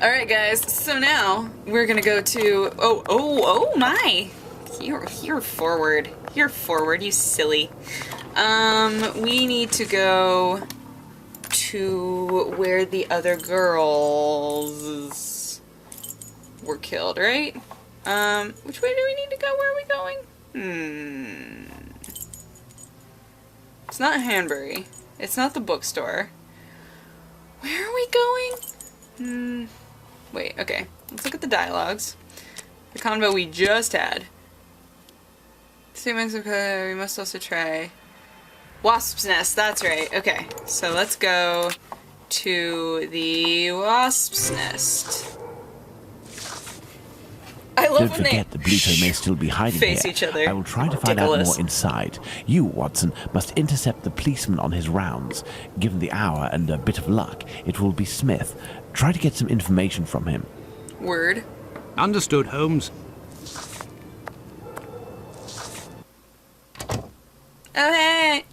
Alright guys, so now we're gonna go to... Oh my! You're forward. You're forward, you silly. We need to go to where the other girls were killed, right? Which way do we need to go? Where are we going? It's not Hanbury. It's not the bookstore. Where are we going? Wait, okay. Let's look at the dialogues. The convo we just had. Statements, okay, we must also try. Wasp's Nest, that's right. Okay, so let's go to the Wasp's Nest. I love Don't when forget the Bluto may still be hiding face here. each other. I will try to find out more inside. You, Watson, must intercept the policeman on his rounds. Given the hour and a bit of luck, it will be Smith. Try to get some information from him. Word. Understood, Holmes. Oh hey!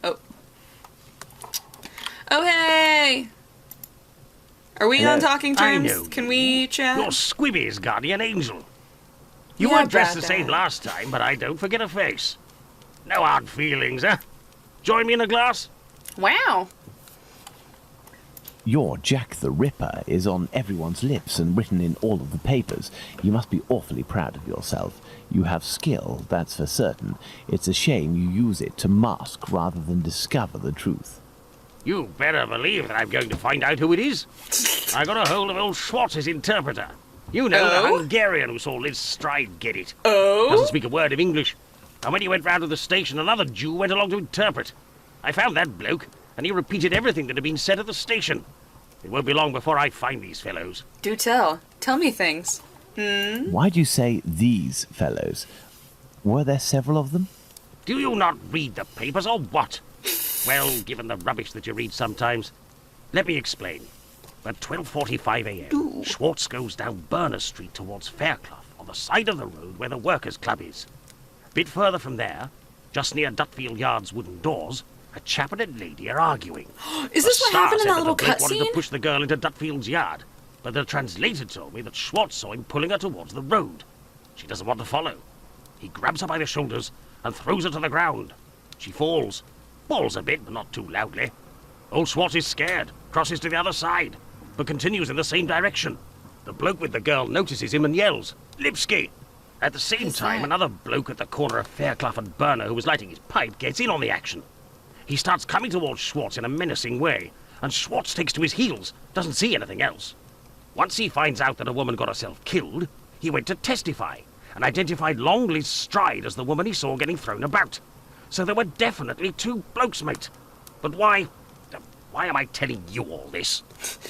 Oh hey! Are we on talking terms? I know Can we chat? You're Squibby's guardian angel. You Yeah, weren't dressed the Brad. same last time, but I don't forget a face. No hard feelings, eh? Join me in a glass? Wow. Your Jack the Ripper is on everyone's lips and written in all of the papers. You must be awfully proud of yourself. You have skill, that's for certain. It's a shame you use it to mask rather than discover the truth. You better believe that I'm going to find out who it is. I got a hold of old Schwartz's interpreter. You know, the Hungarian who saw Liz Stride get it. Oh? Doesn't speak a word of English. And when he went round to the station, another Jew went along to interpret. I found that bloke, and he repeated everything that had been said at the station. It won't be long before I find these fellows. Do tell. Tell me things. Why do you say these fellows? Were there several of them? Do you not read the papers, or what? Well, given the rubbish that you read sometimes. Let me explain. At 12:45 a.m., Schwartz goes down Burner Street towards Fairclough, on the side of the road where the Workers' Club is. A bit further from there, just near Dutfield Yard's wooden doors, a chap and a lady are arguing. Is this what happened in that little cutscene? Wanted to cutscene? push the girl into Dutfield's yard, but the translator told me that Schwartz saw him pulling her towards the road. She doesn't want to follow. He grabs her by the shoulders and throws her to the ground. She falls. Falls a bit, but not too loudly. Old Schwartz is scared, crosses to the other side, but continues in the same direction. The bloke with the girl notices him and yells, "Lipsky!" At the same time, another bloke at the corner of Fairclough and Burner who was lighting his pipe gets in on the action. He starts coming towards Schwartz in a menacing way, and Schwartz takes to his heels, doesn't see anything else. Once he finds out that a woman got herself killed, he went to testify, and identified Long Liz Stride as the woman he saw getting thrown about. So there were definitely two blokes, mate. But why am I telling you all this?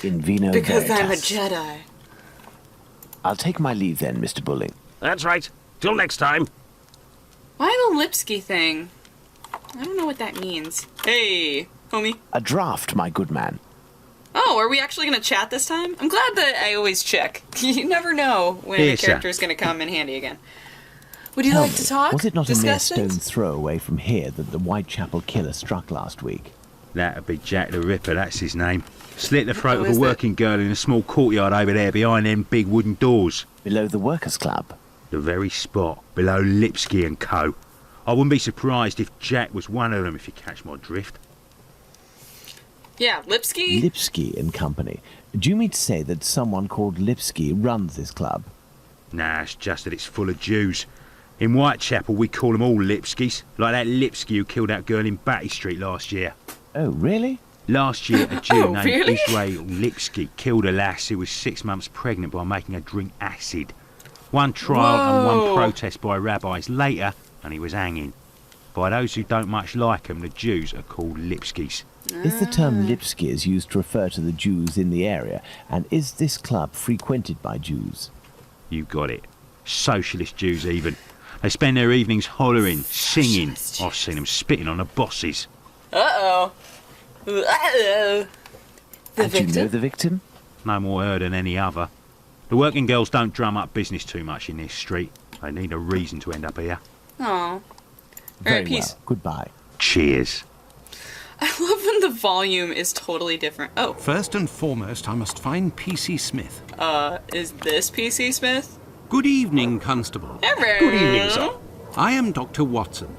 In vino Because I'm a veritas. Jedi. I'll take my leave then, Mr. Bulling. That's right. Till next time. Why the Lipsky thing? I don't know what that means. Hey, homie. A draft, my good man. Oh, are we actually going to chat this time? I'm glad that I always check. You never know when a Yes, sir. character is going to come in handy again. Would you Tell like me, to talk? was it not a mere Discuss things? stone's throw away from here that the Whitechapel killer struck last week? That'd be Jack the Ripper, that's his name. Slit the throat of is a it? working girl in a small courtyard over there behind them big wooden doors. Below the Workers' Club. The very spot, below Lipsky and Co. I wouldn't be surprised if Jack was one of them, if you catch my drift. Yeah, Lipsky? Lipsky and Company. Do you mean to say that someone called Lipsky runs this club? Nah, it's just that it's full of Jews. In Whitechapel, we call them all Lipskys, like that Lipsky who killed that girl in Batty Street last year. Oh, really? Last year, a Jew Oh, named really? Israel Lipsky killed a lass who was 6 months pregnant by making her drink acid. One trial and one Whoa. protest by rabbis later, and he was hanging. By those who don't much like him, the Jews are called Lipskys. Is the term Lipskys used to refer to the Jews in the area? And is this club frequented by Jews? You got it. Socialist Jews even. They spend their evenings hollering, singing. Socialist I've seen them spitting on the bosses. Uh-oh. Uh-oh. The And you know victim? the victim? No more her than any other. The working girls don't drum up business too much in this street. They need a reason to end up here. Aw. Very Alright, peace. well. Goodbye. Cheers. I love when the volume is totally different. Oh, First and foremost, I must find P.C. Smith. is this PC Smith? Good evening, Constable. Hello. Good evening, sir. I am Dr. Watson.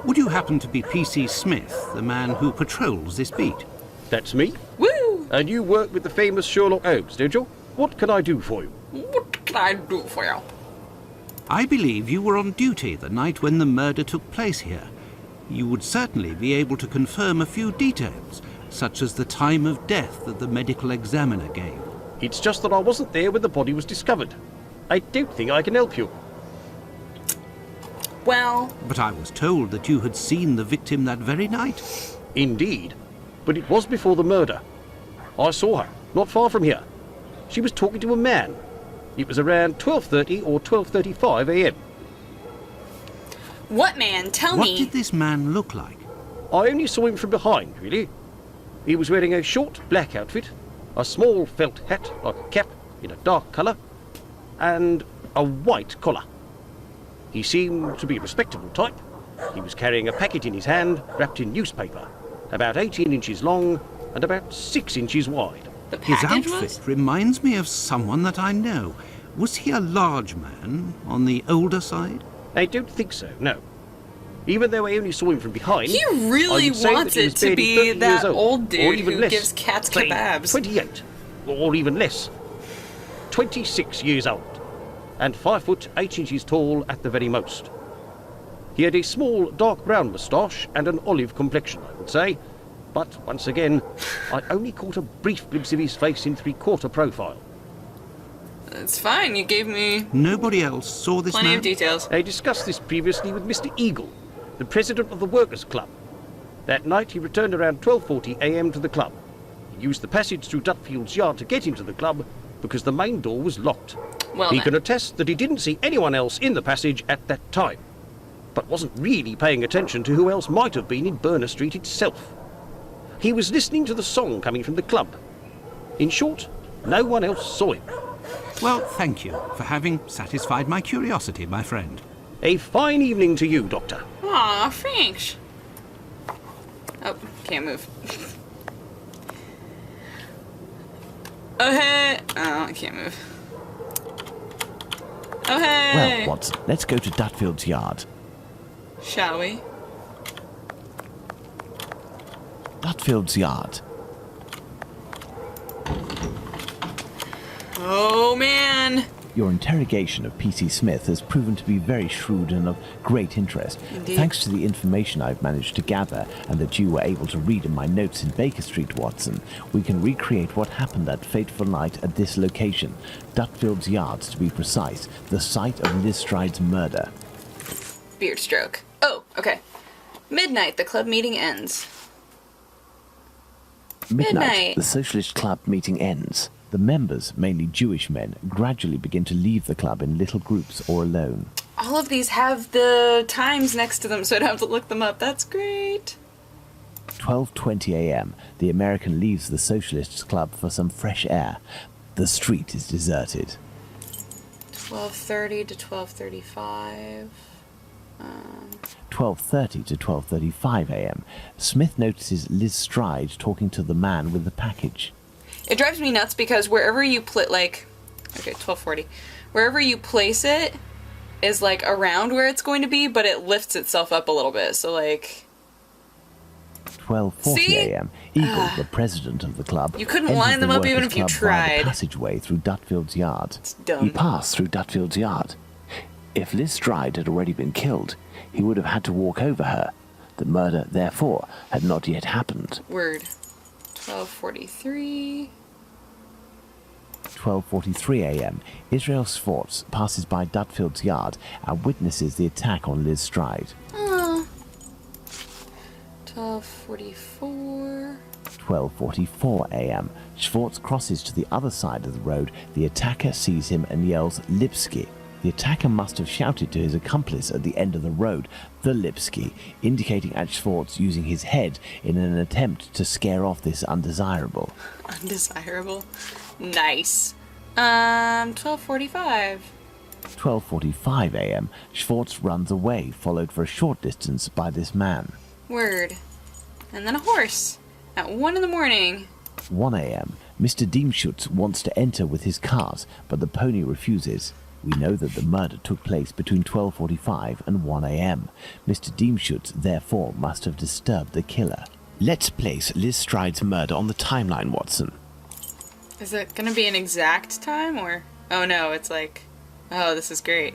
Would you happen to be P.C. Smith, the man who patrols this beat? That's me. Woo! And you work with the famous Sherlock Holmes, don't you? What can I do for you? What can I do for you? I believe you were on duty the night when the murder took place here. You would certainly be able to confirm a few details, such as the time of death that the medical examiner gave. It's just that I wasn't there when the body was discovered. I don't think I can help you. Well, But I was told that you had seen the victim that very night. Indeed. But it was before the murder. I saw her, not far from here. She was talking to a man. It was around 12:30 or 12:35 a.m. what man? Tell What me. did this man look like? I only saw him from behind, really. He was wearing a short black outfit, a small felt hat like a cap in a dark colour, and a white collar. He seemed to be a respectable type. He was carrying a packet in his hand wrapped in newspaper, about 18 inches long and about 6 inches wide. The His package outfit was? reminds me of someone that I know. Was he a large man, on the older side? I don't think so, no. Even though I only saw him from behind, He I really would say wants that he was it to barely be 30 years that old, old or dude even who less. gives cats Say kebabs. 28, or even less. 26 years old, and 5 foot 8 inches tall at the very most. He had a small dark brown moustache and an olive complexion, I would say. But once again, I only caught a brief glimpse of his face in three-quarter profile. It's fine. You gave me Nobody else saw this plenty man? of details. I discussed this previously with Mr. Eagle, the president of the Workers' Club. That night he returned around 12:40 a.m. to the club. He used the passage through Dutfield's yard to get into the club because the main door was locked. Well, He then. can attest that he didn't see anyone else in the passage at that time, but wasn't really paying attention to who else might have been in Burner Street itself. He was listening to the song coming from the club. In short, no one else saw him. Well, thank you for having satisfied my curiosity, my friend. A fine evening to you, Doctor. Aw, thanks. Oh, can't move. Oh, hey. Oh, I can't move. Oh, hey. Well, Watson, let's go to Dutfield's yard. Shall we? Dutfield's yard. Oh, man. Your interrogation of P.C. Smith has proven to be very shrewd and of great interest. Indeed. Thanks to the information I've managed to gather and that you were able to read in my notes in Baker Street, Watson, we can recreate what happened that fateful night at this location, Dutfield's Yards to be precise, the site of Liz Stride's murder. Beard stroke. Oh, okay. Midnight, the club meeting ends. Midnight. The Socialist Club meeting ends. The members, mainly Jewish men, gradually begin to leave the club in little groups or alone. All of these have the times next to them, so I don't have to look them up. That's great. 12:20 a.m. The American leaves the Socialists Club for some fresh air. The street is deserted. 12:30 to 12:35. 12:30 to 12:35 a.m. Smith notices Liz Stride talking to the man with the package. It drives me nuts because wherever you okay, 12:40. Wherever you place it is like around where it's going to be, but it lifts itself up a little bit. So like 12:40 See? a.m. Eagle, the president of the club, You couldn't enters line them the up even Workers' if you Club via tried. the passageway through Dutfield's yard. It's dumb. He passed through Dutfield's yard. If Liz Stride had already been killed, he would have had to walk over her. The murder, therefore, had not yet happened. word. 12:43. 12:43 a.m. Israel Swartz passes by Dutfield's yard and witnesses the attack on Liz Stride. Oh. 12:44. 12:44 a.m. Schwartz crosses to the other side of the road. The attacker sees him and yells, "Lipsky." The attacker must have shouted to his accomplice at the end of the road, "The Lipsky," indicating at Schwartz using his head in an attempt to scare off this undesirable. Undesirable. Nice. 12:45. 12:45 a.m. Schwartz runs away, followed for a short distance by this man. Word. And then a horse. At 1 in the morning. 1 a.m. Mr. Diemschutz wants to enter with his cart, but the pony refuses. We know that the murder took place between 12:45 and 1 a.m. Mr. Diemschutz therefore must have disturbed the killer. Let's place Liz Stride's murder on the timeline, Watson. Is it gonna be an exact time, or... Oh no, it's like... Oh, this is great.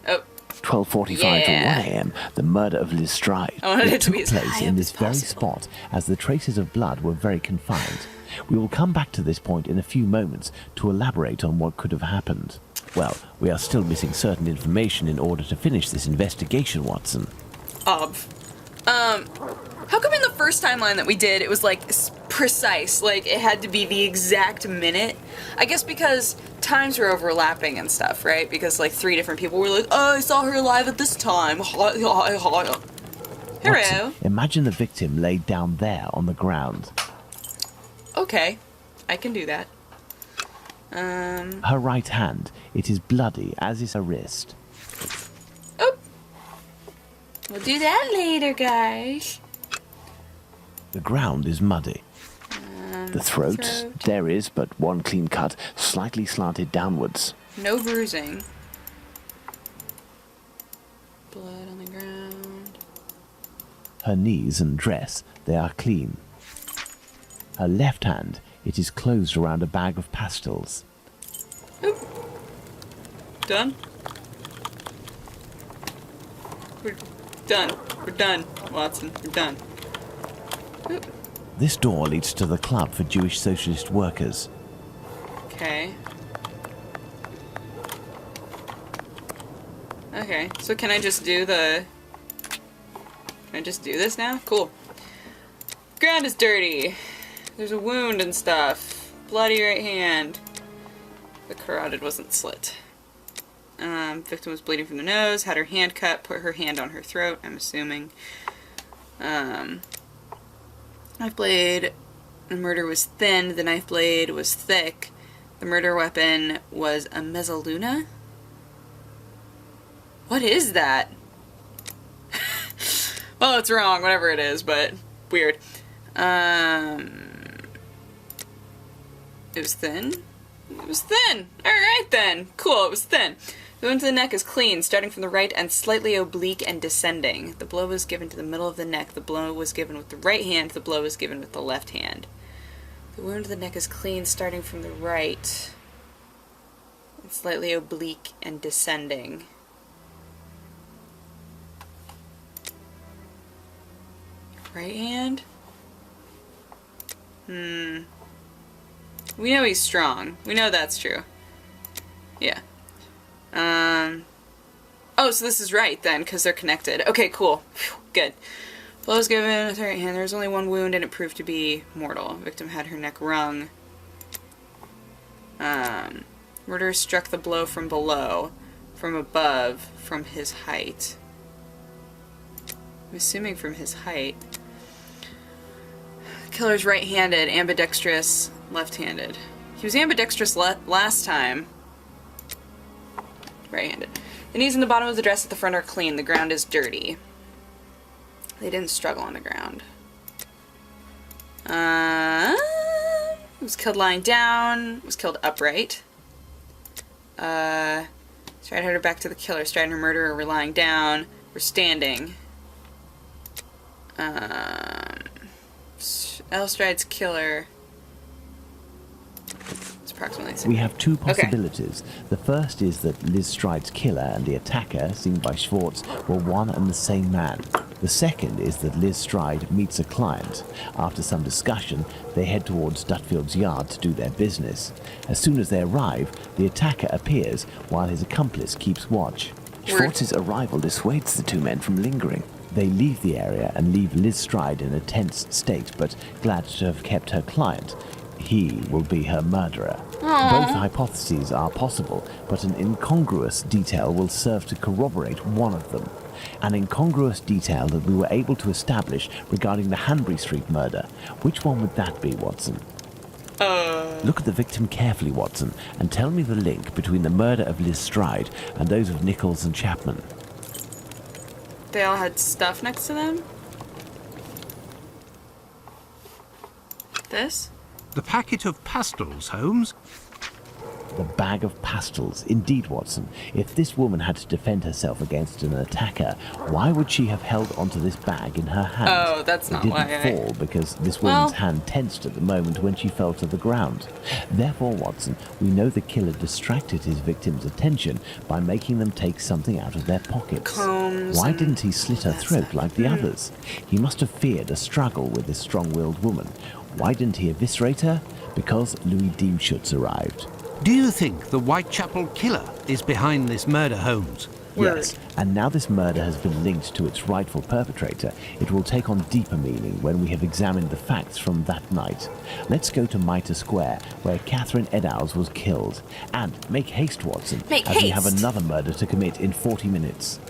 Oh. 12:45 to 1 a.m. The murder of Liz Stride. I wanted it to took be as place high in up this as very possible. spot, as the traces of blood were very confined. We will come back to this point in a few moments to elaborate on what could have happened. Well, we are still missing certain information in order to finish this investigation, Watson. How come in the first timeline that we did, it was like precise, like it had to be the exact minute? I guess because times were overlapping and stuff, right? Because like 3 different people were like, oh, I saw her live at this time. Hello. Watson, imagine the victim laid down there on the ground. Okay, I can do that. Her right hand, it is bloody, as is her wrist. Oh. We'll do that later, guys. The ground is muddy. The throat, there is but one clean cut, slightly slanted downwards. No bruising. Blood on the ground. Her knees and dress, they are clean. Her left hand, it is closed around a bag of pastils. Oop. Done? We're done. We're done, Watson. We're done. Oop. This door leads to the club for Jewish socialist workers. Okay. Okay, so can I just do the... Can I just do this now? Cool. Ground is dirty. There's a wound and stuff. Bloody right hand. The carotid wasn't slit. Victim was bleeding from the nose, had her hand cut, put her hand on her throat, I'm assuming. Knife blade. The murder was thin. The knife blade was thick. The murder weapon was a mezzaluna? What is that? Well, it's wrong, whatever it is, but weird. It was thin? It was thin! Alright then! Cool, it was thin. The wound to the neck is clean, starting from the right and slightly oblique and descending. The blow was given to the middle of the neck. The blow was given with the right hand. The blow was given with the left hand. The wound to the neck is clean, starting from the right and slightly oblique and descending. Right hand? We know he's strong. We know that's true. Yeah. Oh, so this is right then, because they're connected. Okay, cool. Whew, good. Blow was given with her right hand. There was only one wound, and it proved to be mortal. Victim had her neck wrung. Murderer struck the blow from below, from above, from his height. I'm assuming from his height. Killer's right-handed, ambidextrous, left-handed. He was ambidextrous last time. Right-handed. The knees and the bottom of the dress at the front are clean. The ground is dirty. They didn't struggle on the ground. Was killed lying down. Was killed upright. Stride had her back to the killer. Stride and her murderer were lying down. Were standing. L. Stride's killer. It's approximately the same. We have two possibilities. The first is that Liz Stride's killer and the attacker, seen by Schwartz, were one and the same man. The second is that Liz Stride meets a client. After some discussion, they head towards Dutfield's yard to do their business. As soon as they arrive, the attacker appears while his accomplice keeps watch. Schwartz's arrival dissuades the two men from lingering. They leave the area and leave Liz Stride in a tense state, but glad to have kept her client. He will be her murderer. Both hypotheses are possible, but an incongruous detail will serve to corroborate one of them. An incongruous detail that we were able to establish regarding the Hanbury Street murder. Which one would that be, Watson? Look at the victim carefully, Watson, and tell me the link between the murder of Liz Stride and those of Nichols and Chapman. They all had stuff next to them? This? The packet of pastels, Holmes. The bag of pastels. Indeed, Watson. If this woman had to defend herself against an attacker, why would she have held onto this bag in her hand? Oh, that's not why It didn't fall because this woman's hand tensed at the moment when she fell to the ground. Therefore, Watson, we know the killer distracted his victim's attention by making them take something out of their pockets. Combs. Why didn't he slit her throat like the others? He must have feared a struggle with this strong-willed woman. Why didn't he eviscerate her? Because Louis Diemschutz arrived. Do you think the Whitechapel killer is behind this murder, Holmes? Word. Yes, and now this murder has been linked to its rightful perpetrator, it will take on deeper meaning when we have examined the facts from that night. Let's go to Mitre Square, where Catherine Eddowes was killed. And make haste, Watson, Make as we haste. have another murder to commit in 40 minutes.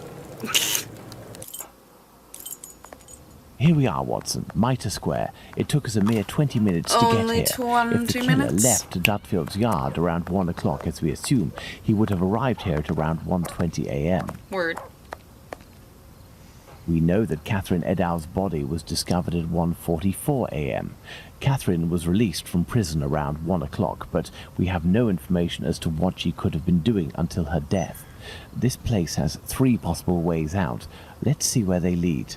Here we are, Watson, Mitre Square. It took us a mere 20 minutes to get Only here. 20 If the killer minutes? left Dutfield's Yard around 1 o'clock, as we assume, he would have arrived here at around 1:20 a.m. Word. We know that Catherine Eddowes' body was discovered at 1:44 a.m. Catherine was released from prison around 1 o'clock, but we have no information as to what she could have been doing until her death. This place has 3 possible ways out. Let's see where they lead.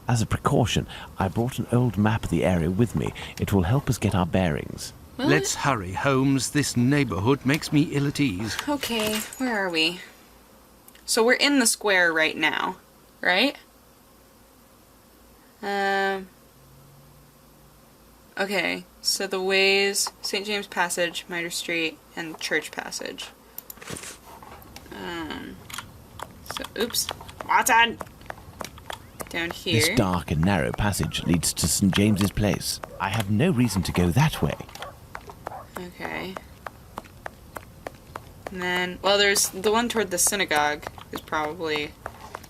As a precaution, I brought an old map of the area with me. It will help us get our bearings. What? Let's hurry, Holmes. This neighborhood makes me ill at ease. Okay, where are we? So we're in the square right now, right? Okay, so the ways, St. James Passage, Mitre Street, and Church Passage. Oops. Watson! Down here. This dark and narrow passage leads to St. James's Place. I have no reason to go that way. Okay. And then, well, there's the one toward the synagogue is probably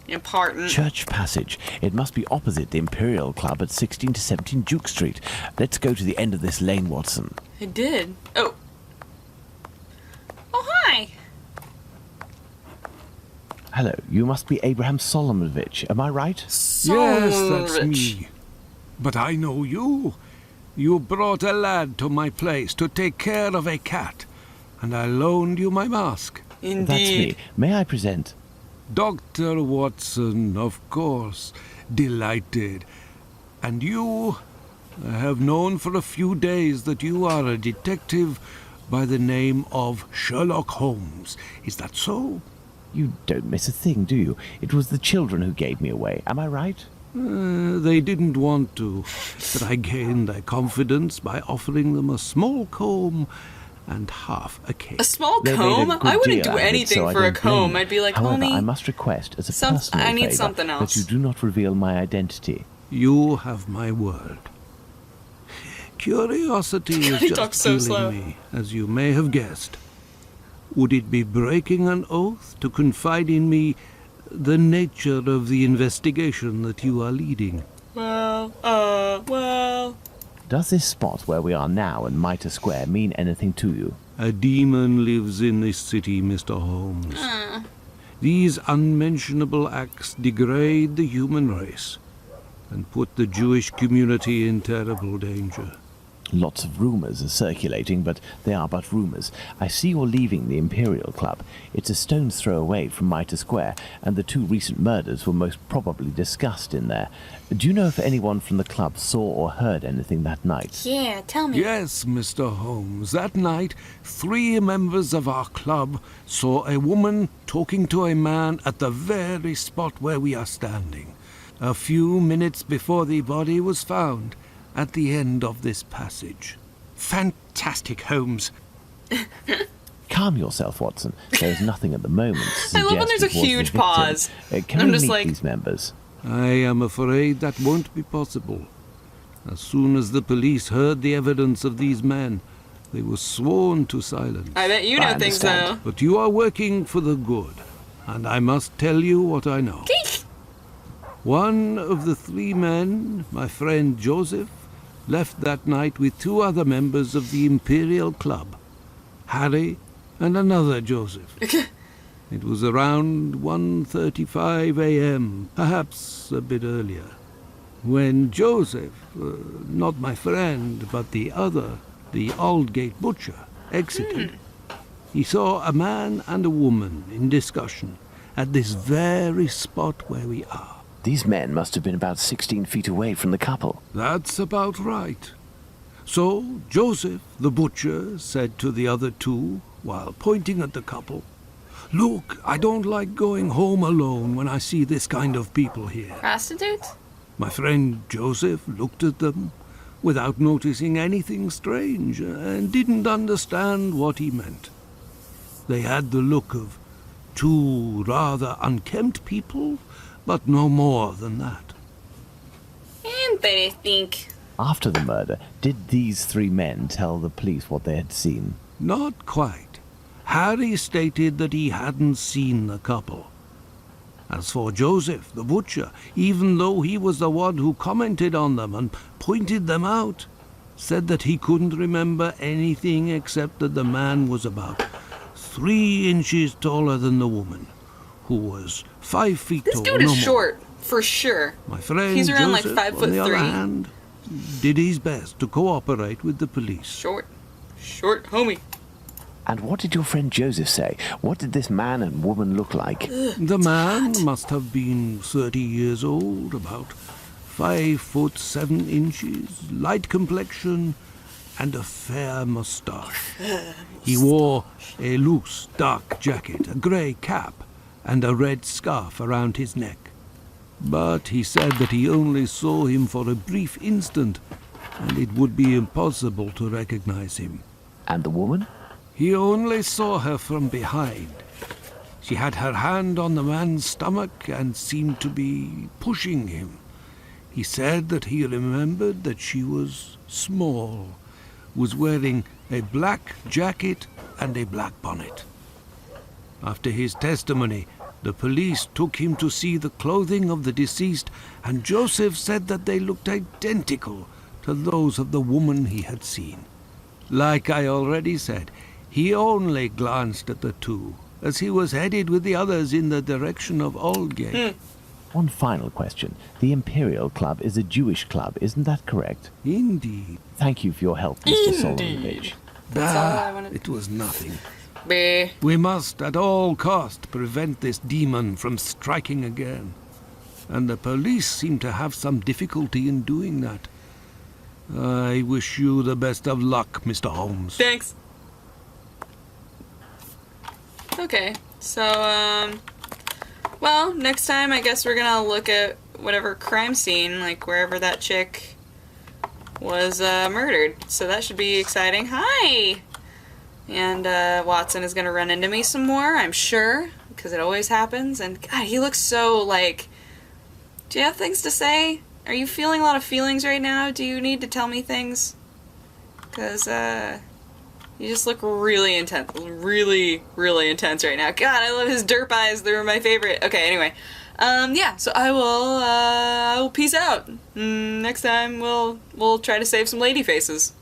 important. Church Passage. It must be opposite the Imperial Club at 16 to 17 Duke Street. Let's go to the end of this lane, Watson. It did. Oh. Oh, hi! Hello, you must be Abraham Solomonovich, am I right? Yes, that's Rich. me. But I know you. You brought a lad to my place to take care of a cat, and I loaned you my mask. Indeed. That's me. May I present? Dr. Watson, of course. Delighted. And you? I have known for a few days that you are a detective by the name of Sherlock Holmes. Is that so? You don't miss a thing, do you? It was the children who gave me away, am I right? They didn't want to, but I gained their confidence by offering them a small comb and half a cake. A small They made a comb? good I wouldn't deal do out of it, anything so I for a don't blame comb. you. I'd be like, However, homie, I must request as a some- personal I need favour something else. that you do not reveal my identity. You have my word. Curiosity is He just talks so killing slow. me, as you may have guessed. Would it be breaking an oath to confide in me the nature of the investigation that you are leading? well. Does this spot where we are now in Mitre Square mean anything to you? A demon lives in this city, Mr. Holmes. These unmentionable acts degrade the human race and put the Jewish community in terrible danger. Lots of rumours are circulating, but they are but rumours. I see you're leaving the Imperial Club. It's a stone's throw away from Mitre Square, and the 2 recent murders were most probably discussed in there. Do you know if anyone from the club saw or heard anything that night? Yeah, tell me. Yes, Mr. Holmes. That night, 3 members of our club saw a woman talking to a man at the very spot where we are standing, a few minutes before the body was found at the end of this passage. Fantastic, Holmes. Calm yourself, Watson. There is nothing at the moment to I love when suggest there's a it was the huge victim. pause. Can I'm we just meet like- these members? I am afraid that won't be possible. As soon as the police heard the evidence of these men, they were sworn to silence. I bet you know I things, understand. though. But you are working for the good, and I must tell you what I know. One of the 3 men, my friend Joseph, left that night with 2 other members of the Imperial Club, Harry and another Joseph. It was around 1:35 a.m., perhaps a bit earlier. When Joseph, not my friend, but the other, the Aldgate butcher, exited, he saw a man and a woman in discussion at this very spot where we are. These men must have been about 16 feet away from the couple. That's about right. So Joseph, the butcher, said to the other two, while pointing at the couple, "Look, I don't like going home alone when I see this kind of people here." Prostitutes? My friend Joseph looked at them without noticing anything strange and didn't understand what he meant. They had the look of two rather unkempt people, but no more than that. Interesting. After the murder, did these three men tell the police what they had seen? Not quite. Harry stated that he hadn't seen the couple. As for Joseph, the butcher, even though he was the one who commented on them and pointed them out, said that he couldn't remember anything except that the man was about 3 inches taller than the woman, who was 5 feet This tall. dude no is more. short, for sure. My friend He's around like Joseph, 5'3". on the other hand, did his best to cooperate with the police. Short, homie. And what did your friend Joseph say? What did this man and woman look like? The man must have been 30 years old, about 5'7", light complexion, and a fair moustache. He wore a loose, dark jacket, a grey cap, and a red scarf around his neck. But he said that he only saw him for a brief instant, and it would be impossible to recognize him. And the woman? He only saw her from behind. She had her hand on the man's stomach and seemed to be pushing him. He said that he remembered that she was small, was wearing a black jacket and a black bonnet. After his testimony, the police took him to see the clothing of the deceased, and Joseph said that they looked identical to those of the woman he had seen. Like I already said, he only glanced at the two, as he was headed with the others in the direction of Aldgate. One final question. The Imperial Club is a Jewish club, isn't that correct? Indeed. Thank you for your help, Mr. Solonovich. That's all I wanted. It was nothing. Bleh. We must at all cost prevent this demon from striking again. And the police seem to have some difficulty in doing that. I wish you the best of luck, Mr. Holmes. Thanks. Okay, so, well, next time I guess we're gonna look at whatever crime scene, like wherever that chick was murdered. So that should be exciting. Hi! And Watson is gonna run into me some more, I'm sure, because it always happens. And God, he looks so, like, do you have things to say? Are you feeling a lot of feelings right now? Do you need to tell me things? Because, you just look really intense. Really, really intense right now. God, I love his derp eyes. They were my favorite. Okay, anyway. Yeah, so I will peace out. Next time we'll try to save some lady faces.